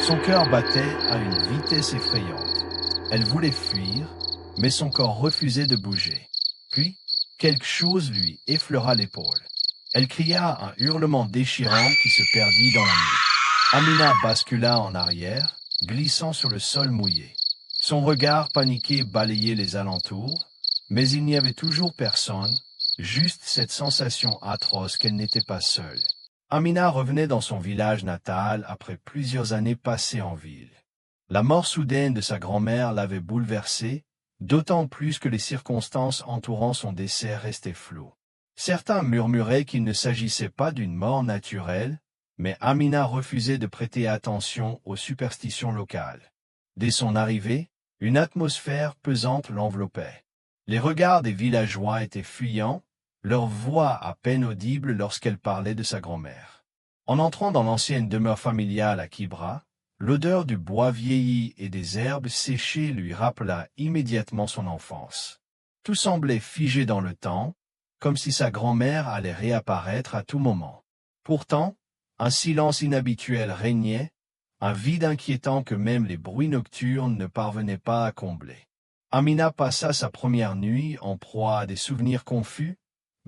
Son cœur battait à une vitesse effrayante. Elle voulait fuir, mais son corps refusait de bouger. Puis, quelque chose lui effleura l'épaule. Elle cria un hurlement déchirant qui se perdit dans la nuit. Amina bascula en arrière, glissant sur le sol mouillé. Son regard paniqué balayait les alentours, mais il n'y avait toujours personne, juste cette sensation atroce qu'elle n'était pas seule. Amina revenait dans son village natal après plusieurs années passées en ville. La mort soudaine de sa grand-mère l'avait bouleversée, d'autant plus que les circonstances entourant son décès restaient floues. Certains murmuraient qu'il ne s'agissait pas d'une mort naturelle, mais Amina refusait de prêter attention aux superstitions locales. Dès son arrivée, une atmosphère pesante l'enveloppait. Les regards des villageois étaient fuyants, leur voix à peine audible lorsqu'elle parlait de sa grand-mère. En entrant dans l'ancienne demeure familiale à Kibra, l'odeur du bois vieilli et des herbes séchées lui rappela immédiatement son enfance. Tout semblait figé dans le temps, comme si sa grand-mère allait réapparaître à tout moment. Pourtant, un silence inhabituel régnait, un vide inquiétant que même les bruits nocturnes ne parvenaient pas à combler. Amina passa sa première nuit en proie à des souvenirs confus,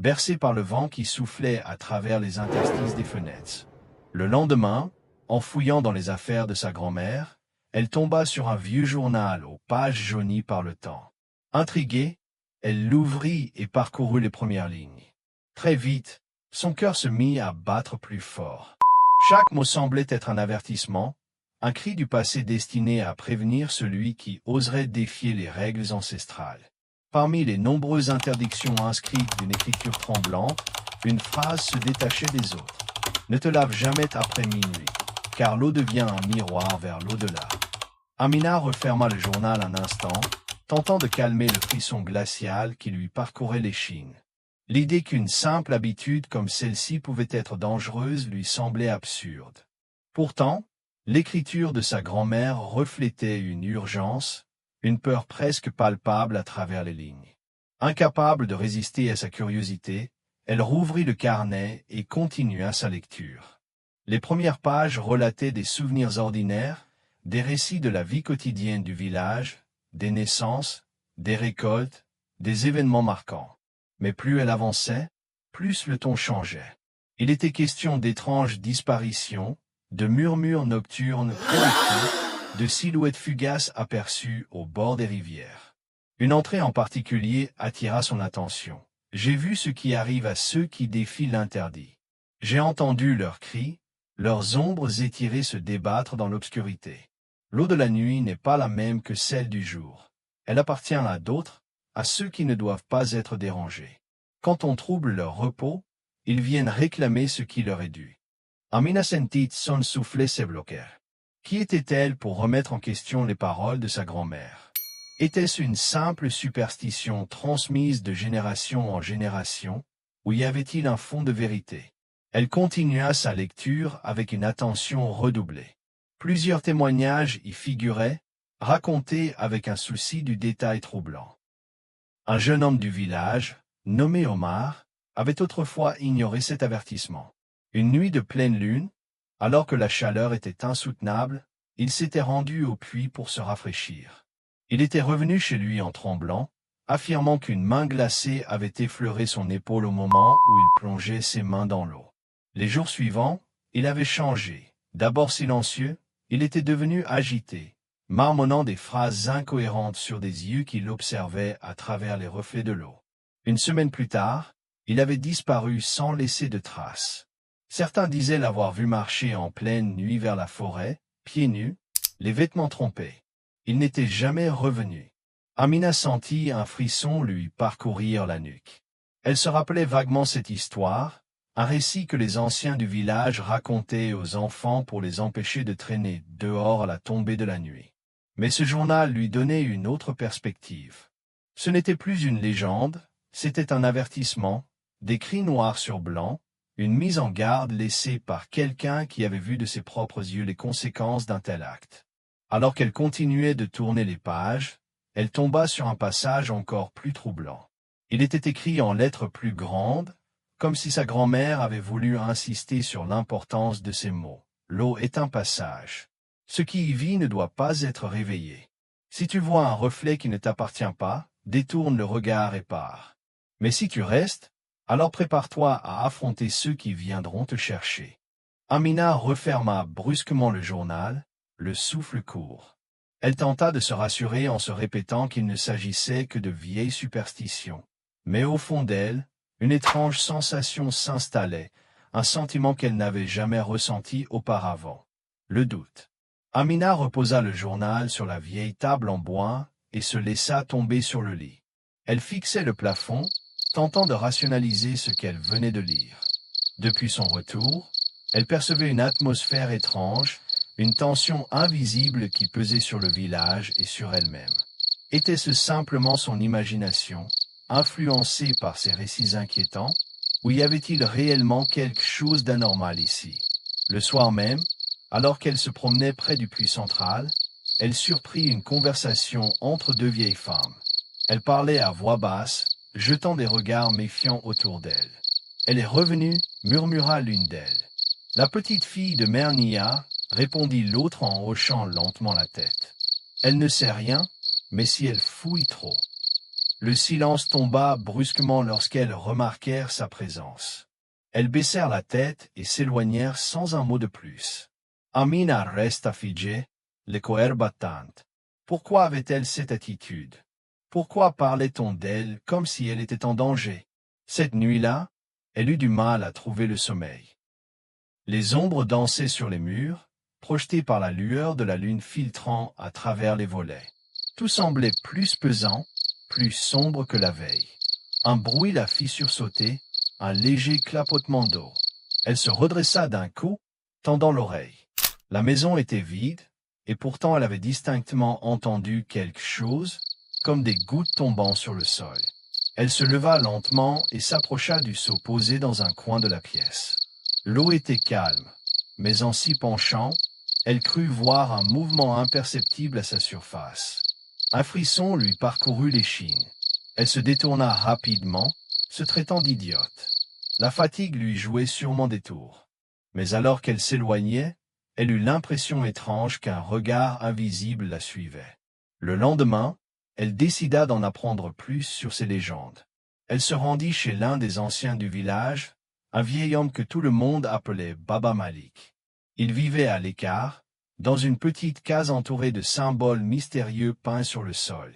bercée par le vent qui soufflait à travers les interstices des fenêtres. Le lendemain, en fouillant dans les affaires de sa grand-mère, elle tomba sur un vieux journal aux pages jaunies par le temps. Intriguée, elle l'ouvrit et parcourut les premières lignes. Très vite, son cœur se mit à battre plus fort. Chaque mot semblait être un avertissement, un cri du passé destiné à prévenir celui qui oserait défier les règles ancestrales. Parmi les nombreuses interdictions inscrites d'une écriture tremblante, une phrase se détachait des autres. Ne te lave jamais après minuit, car l'eau devient un miroir vers l'au-delà. Amina referma le journal un instant, tentant de calmer le frisson glacial qui lui parcourait l'échine. L'idée qu'une simple habitude comme celle-ci pouvait être dangereuse lui semblait absurde. Pourtant, l'écriture de sa grand-mère reflétait une urgence, une peur presque palpable à travers les lignes. Incapable de résister à sa curiosité, elle rouvrit le carnet et continua sa lecture. Les premières pages relataient des souvenirs ordinaires, des récits de la vie quotidienne du village, des naissances, des récoltes, des événements marquants. Mais plus elle avançait, plus le ton changeait. Il était question d'étranges disparitions, de murmures nocturnes près, de silhouettes fugaces aperçues au bord des rivières. Une entrée en particulier attira son attention. J'ai vu ce qui arrive à ceux qui défient l'interdit. J'ai entendu leurs cris, leurs ombres étirées se débattre dans l'obscurité. L'eau de la nuit n'est pas la même que celle du jour. Elle appartient à d'autres, à ceux qui ne doivent pas être dérangés. Quand on trouble leur repos, ils viennent réclamer ce qui leur est dû. Amina sentit son soufflet se bloquer. Qui était-elle pour remettre en question les paroles de sa grand-mère? Était-ce une simple superstition transmise de génération en génération, ou y avait-il un fond de vérité? Elle continua sa lecture avec une attention redoublée. Plusieurs témoignages y figuraient, racontés avec un souci du détail troublant. Un jeune homme du village, nommé Omar, avait autrefois ignoré cet avertissement. Une nuit de pleine lune, alors que la chaleur était insoutenable, il s'était rendu au puits pour se rafraîchir. Il était revenu chez lui en tremblant, affirmant qu'une main glacée avait effleuré son épaule au moment où il plongeait ses mains dans l'eau. Les jours suivants, il avait changé. D'abord silencieux, il était devenu agité, marmonnant des phrases incohérentes sur des yeux qui l'observaient à travers les reflets de l'eau. Une semaine plus tard, il avait disparu sans laisser de traces. Certains disaient l'avoir vu marcher en pleine nuit vers la forêt, pieds nus, les vêtements trempés. Il n'était jamais revenu. Amina sentit un frisson lui parcourir la nuque. Elle se rappelait vaguement cette histoire, un récit que les anciens du village racontaient aux enfants pour les empêcher de traîner dehors à la tombée de la nuit. Mais ce journal lui donnait une autre perspective. Ce n'était plus une légende, c'était un avertissement, des cris noirs sur blanc, une mise en garde laissée par quelqu'un qui avait vu de ses propres yeux les conséquences d'un tel acte. Alors qu'elle continuait de tourner les pages, elle tomba sur un passage encore plus troublant. Il était écrit en lettres plus grandes, comme si sa grand-mère avait voulu insister sur l'importance de ces mots. L'eau est un passage. Ce qui y vit ne doit pas être réveillé. Si tu vois un reflet qui ne t'appartient pas, détourne le regard et pars. Mais si tu restes, alors prépare-toi à affronter ceux qui viendront te chercher. Amina referma brusquement le journal, le souffle court. Elle tenta de se rassurer en se répétant qu'il ne s'agissait que de vieilles superstitions. Mais au fond d'elle, une étrange sensation s'installait, un sentiment qu'elle n'avait jamais ressenti auparavant. Le doute. Amina reposa le journal sur la vieille table en bois et se laissa tomber sur le lit. Elle fixait le plafond, tentant de rationaliser ce qu'elle venait de lire. Depuis son retour, elle percevait une atmosphère étrange, une tension invisible qui pesait sur le village et sur elle-même. Était-ce simplement son imagination, influencée par ces récits inquiétants, ou y avait-il réellement quelque chose d'anormal ici? Le soir même, alors qu'elle se promenait près du puits central, elle surprit une conversation entre deux vieilles femmes. Elles parlaient à voix basse, jetant des regards méfiants autour d'elle. Elle est revenue, murmura l'une d'elles. La petite fille de Mère Nia, répondit l'autre en hochant lentement la tête. Elle ne sait rien, mais si elle fouille trop. Le silence tomba brusquement lorsqu'elles remarquèrent sa présence. Elles baissèrent la tête et s'éloignèrent sans un mot de plus. Amina resta figée, le cœur battant. Pourquoi avait-elle cette attitude? Pourquoi parlait-on d'elle comme si elle était en danger? Cette nuit-là, elle eut du mal à trouver le sommeil. Les ombres dansaient sur les murs, projetées par la lueur de la lune filtrant à travers les volets. Tout semblait plus pesant, plus sombre que la veille. Un bruit la fit sursauter, un léger clapotement d'eau. Elle se redressa d'un coup, tendant l'oreille. La maison était vide, et pourtant elle avait distinctement entendu quelque chose, comme des gouttes tombant sur le sol. Elle se leva lentement et s'approcha du seau posé dans un coin de la pièce. L'eau était calme, mais en s'y penchant, elle crut voir un mouvement imperceptible à sa surface. Un frisson lui parcourut l'échine. Elle se détourna rapidement, se traitant d'idiote. La fatigue lui jouait sûrement des tours. Mais alors qu'elle s'éloignait, elle eut l'impression étrange qu'un regard invisible la suivait. Le lendemain, elle décida d'en apprendre plus sur ces légendes. Elle se rendit chez l'un des anciens du village, un vieil homme que tout le monde appelait Baba Malik. Il vivait à l'écart, dans une petite case entourée de symboles mystérieux peints sur le sol.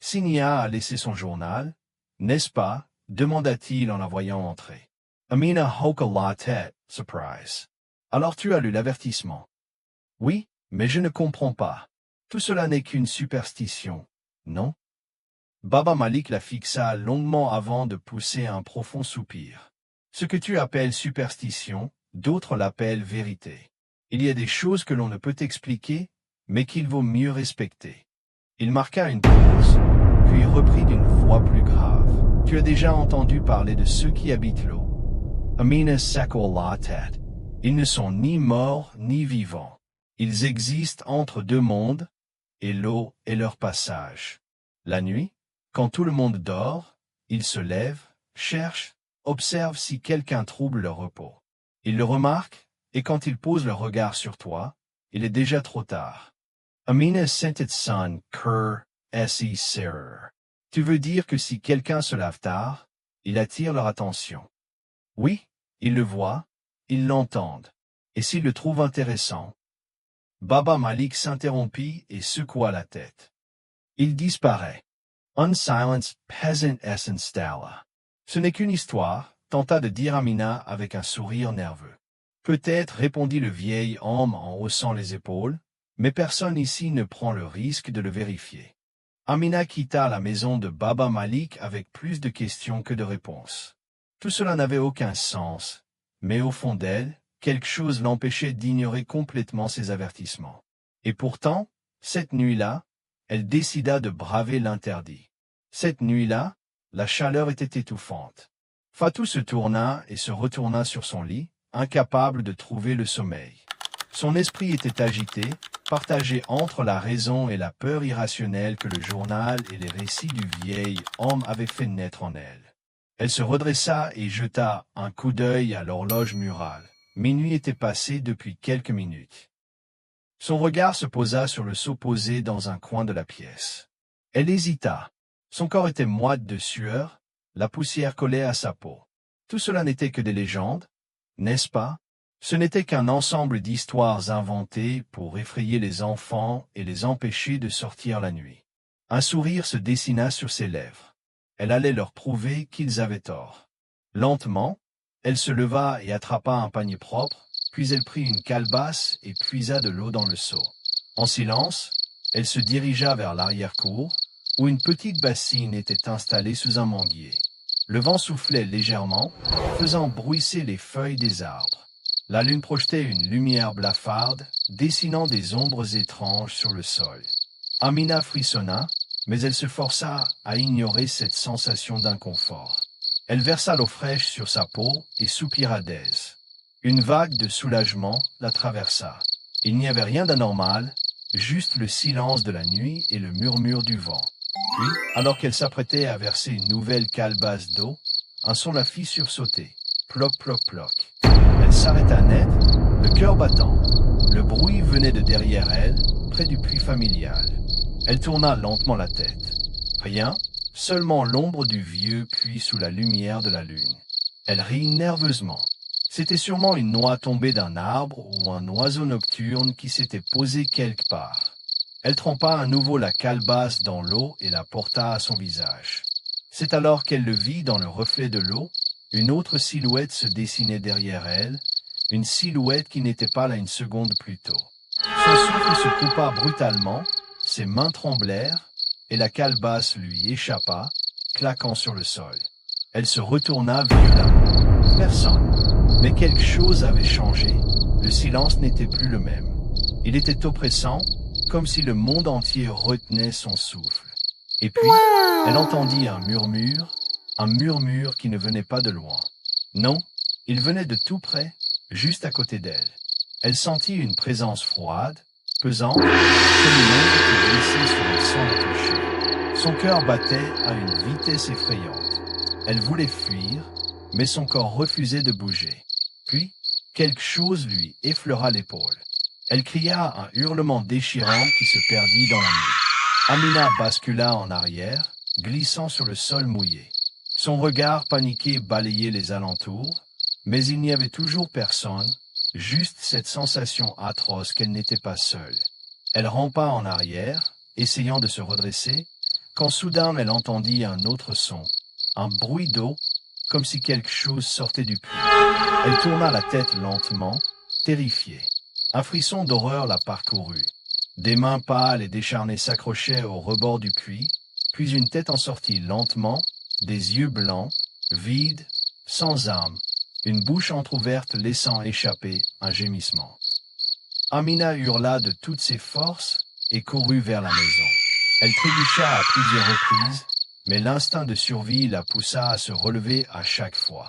Sinia a laissé son journal, n'est-ce pas? Demanda-t-il en la voyant entrer. Amina hocha la tête, surprise. Alors tu as lu l'avertissement? Oui, mais je ne comprends pas. Tout cela n'est qu'une superstition, non? Baba Malik la fixa longuement avant de pousser un profond soupir. Ce que tu appelles superstition, d'autres l'appellent vérité. Il y a des choses que l'on ne peut expliquer, mais qu'il vaut mieux respecter. Il marqua une pause, puis reprit d'une voix plus grave. Tu as déjà entendu parler de ceux qui habitent l'eau. Amina secoua la tête. Ils ne sont ni morts ni vivants. Ils existent entre deux mondes, et l'eau est leur passage. La nuit, quand tout le monde dort, ils se lèvent, cherchent, observent si quelqu'un trouble leur repos. Ils le remarquent, et quand ils posent leur regard sur toi, il est déjà trop tard. Amina sentit son cœur serrer. Tu veux dire que si quelqu'un se lave tard, il attire leur attention. Oui, ils le voient, ils l'entendent, et s'ils le trouvent intéressant. Baba Malik s'interrompit et secoua la tête. Il disparaît. Un silence peasant s'installa. Ce n'est qu'une histoire, tenta de dire Amina avec un sourire nerveux. Peut-être, répondit le vieil homme en haussant les épaules, mais personne ici ne prend le risque de le vérifier. Amina quitta la maison de Baba Malik avec plus de questions que de réponses. Tout cela n'avait aucun sens, mais au fond d'elle, quelque chose l'empêchait d'ignorer complètement ses avertissements. Et pourtant, cette nuit-là, elle décida de braver l'interdit. Cette nuit-là, la chaleur était étouffante. Fatou se tourna et se retourna sur son lit, incapable de trouver le sommeil. Son esprit était agité, partagé entre la raison et la peur irrationnelle que le journal et les récits du vieil homme avaient fait naître en elle. Elle se redressa et jeta un coup d'œil à l'horloge murale. Minuit était passé depuis quelques minutes. Son regard se posa sur le seau posé dans un coin de la pièce. Elle hésita. Son corps était moite de sueur, la poussière collait à sa peau. Tout cela n'était que des légendes, n'est-ce pas? Ce n'était qu'un ensemble d'histoires inventées pour effrayer les enfants et les empêcher de sortir la nuit. Un sourire se dessina sur ses lèvres. Elle allait leur prouver qu'ils avaient tort. Lentement, elle se leva et attrapa un panier propre, puis elle prit une calebasse et puisa de l'eau dans le seau. En silence, elle se dirigea vers l'arrière-cour, où une petite bassine était installée sous un manguier. Le vent soufflait légèrement, faisant bruisser les feuilles des arbres. La lune projetait une lumière blafarde, dessinant des ombres étranges sur le sol. Amina frissonna, mais elle se força à ignorer cette sensation d'inconfort. Elle versa l'eau fraîche sur sa peau et soupira d'aise. Une vague de soulagement la traversa. Il n'y avait rien d'anormal, juste le silence de la nuit et le murmure du vent. Puis, alors qu'elle s'apprêtait à verser une nouvelle calebasse d'eau, un son la fit sursauter. Ploc, ploc, ploc. Elle s'arrêta net, le cœur battant. Le bruit venait de derrière elle, près du puits familial. Elle tourna lentement la tête. Rien, seulement l'ombre du vieux puits sous la lumière de la lune. Elle rit nerveusement. C'était sûrement une noix tombée d'un arbre ou un oiseau nocturne qui s'était posé quelque part. Elle trempa à nouveau la calebasse dans l'eau et la porta à son visage. C'est alors qu'elle le vit dans le reflet de l'eau. Une autre silhouette se dessinait derrière elle, une silhouette qui n'était pas là une seconde plus tôt. Son souffle se coupa brutalement, ses mains tremblèrent, et la calebasse lui échappa, claquant sur le sol. Elle se retourna violemment. Personne. Mais quelque chose avait changé, le silence n'était plus le même. Il était oppressant, comme si le monde entier retenait son souffle. Et puis, elle entendit un murmure qui ne venait pas de loin. Non, il venait de tout près, juste à côté d'elle. Elle sentit une présence froide, pesante, comme une ombre qui glissait sur le sang la toucher. Son cœur battait à une vitesse effrayante. Elle voulait fuir, mais son corps refusait de bouger. Puis, quelque chose lui effleura l'épaule. Elle cria un hurlement déchirant qui se perdit dans la nuit. Amina bascula en arrière, glissant sur le sol mouillé. Son regard paniqué balayait les alentours, mais il n'y avait toujours personne, juste cette sensation atroce qu'elle n'était pas seule. Elle rampa en arrière, essayant de se redresser, quand soudain elle entendit un autre son, un bruit d'eau, comme si quelque chose sortait du puits. Elle tourna la tête lentement, terrifiée. Un frisson d'horreur la parcourut. Des mains pâles et décharnées s'accrochaient au rebord du puits, puis une tête en sortit lentement, des yeux blancs, vides, sans âme, une bouche entr'ouverte laissant échapper un gémissement. Amina hurla de toutes ses forces et courut vers la maison. Elle trébucha à plusieurs reprises, mais l'instinct de survie la poussa à se relever à chaque fois.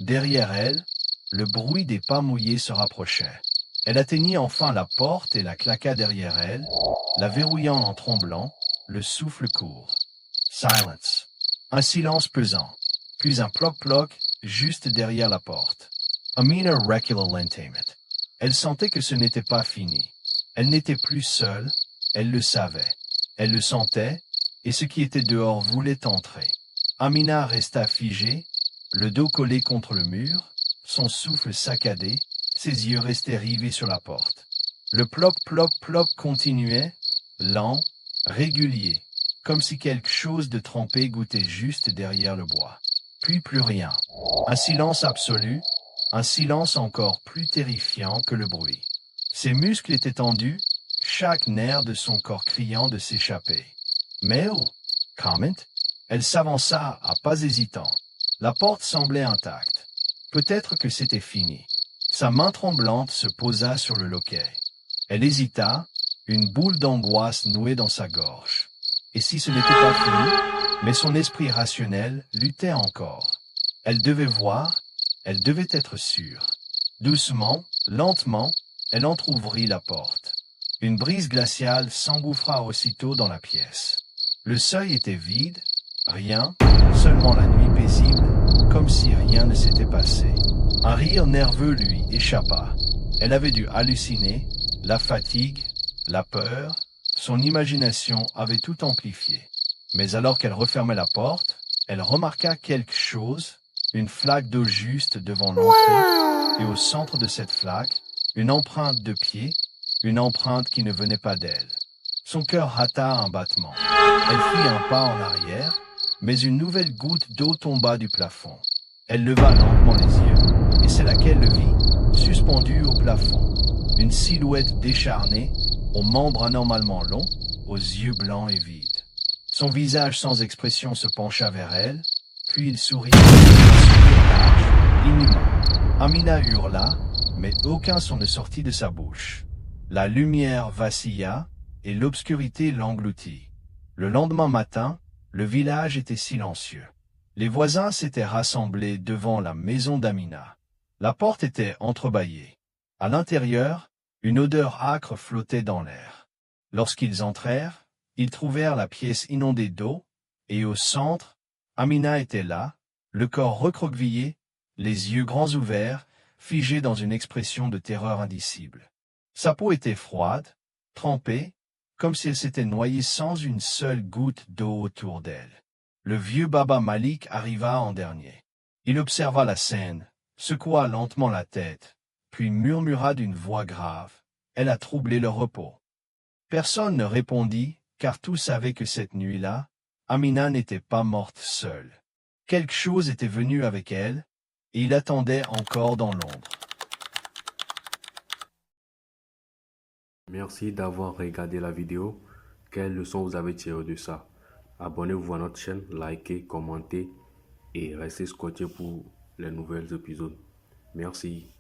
Derrière elle, le bruit des pas mouillés se rapprochait. Elle atteignit enfin la porte et la claqua derrière elle, la verrouillant en tremblant, le souffle court. Silence. Un silence pesant, puis un ploc-ploc juste derrière la porte. Amina recula lentement. Elle sentait que ce n'était pas fini. Elle n'était plus seule, elle le savait. Elle le sentait, et ce qui était dehors voulait entrer. Amina resta figée, le dos collé contre le mur, son souffle saccadé, ses yeux restaient rivés sur la porte. Le ploc-ploc-ploc continuait, lent, régulier, comme si quelque chose de trempé goûtait juste derrière le bois. Puis plus rien. Un silence absolu, un silence encore plus terrifiant que le bruit. Ses muscles étaient tendus, chaque nerf de son corps criant de s'échapper. Mais oh, comment? Elle s'avança à pas hésitants. La porte semblait intacte. Peut-être que c'était fini. Sa main tremblante se posa sur le loquet. Elle hésita, une boule d'angoisse nouée dans sa gorge. Et si ce n'était pas fini, mais son esprit rationnel luttait encore. Elle devait voir, elle devait être sûre. Doucement, lentement, elle entr'ouvrit la porte. Une brise glaciale s'engouffra aussitôt dans la pièce. Le seuil était vide, rien, seulement la nuit paisible, comme si rien ne s'était passé. Un rire nerveux lui échappa. Elle avait dû halluciner, la fatigue, La peur, son imagination avait tout amplifié. Mais alors qu'elle refermait la porte, elle remarqua quelque chose, une flaque d'eau juste devant l'entrée, et au centre de cette flaque, une empreinte de pied, une empreinte qui ne venait pas d'elle. Son cœur hâta un battement. Elle fit un pas en arrière, mais une nouvelle goutte d'eau tomba du plafond. Elle leva lentement les yeux, et c'est là qu'elle le vit, suspendu au plafond. Une silhouette décharnée, aux membres anormalement longs, aux yeux blancs et vides. Son visage sans expression se pencha vers elle, puis il sourit, un sourire large, inhumain. Amina hurla, mais aucun son ne sortit de sa bouche. La lumière vacilla, et l'obscurité l'engloutit. Le lendemain matin, le village était silencieux. Les voisins s'étaient rassemblés devant la maison d'Amina. La porte était entrebâillée. À l'intérieur, une odeur âcre flottait dans l'air. Lorsqu'ils entrèrent, ils trouvèrent la pièce inondée d'eau, et au centre, Amina était là, le corps recroquevillé, les yeux grands ouverts, figés dans une expression de terreur indicible. Sa peau était froide, trempée, comme si elle s'était noyée sans une seule goutte d'eau autour d'elle. Le vieux Baba Malik arriva en dernier. Il observa la scène, secoua lentement la tête, puis murmura d'une voix grave. Elle a troublé leur repos. Personne ne répondit, car tous savaient que cette nuit-là, Amina n'était pas morte seule. Quelque chose était venu avec elle, et il attendait encore dans l'ombre. Merci d'avoir regardé la vidéo. Quelle leçon vous avez tiré de ça? Abonnez-vous à notre chaîne, likez, commentez et restez scotché pour les nouveaux épisodes. Merci.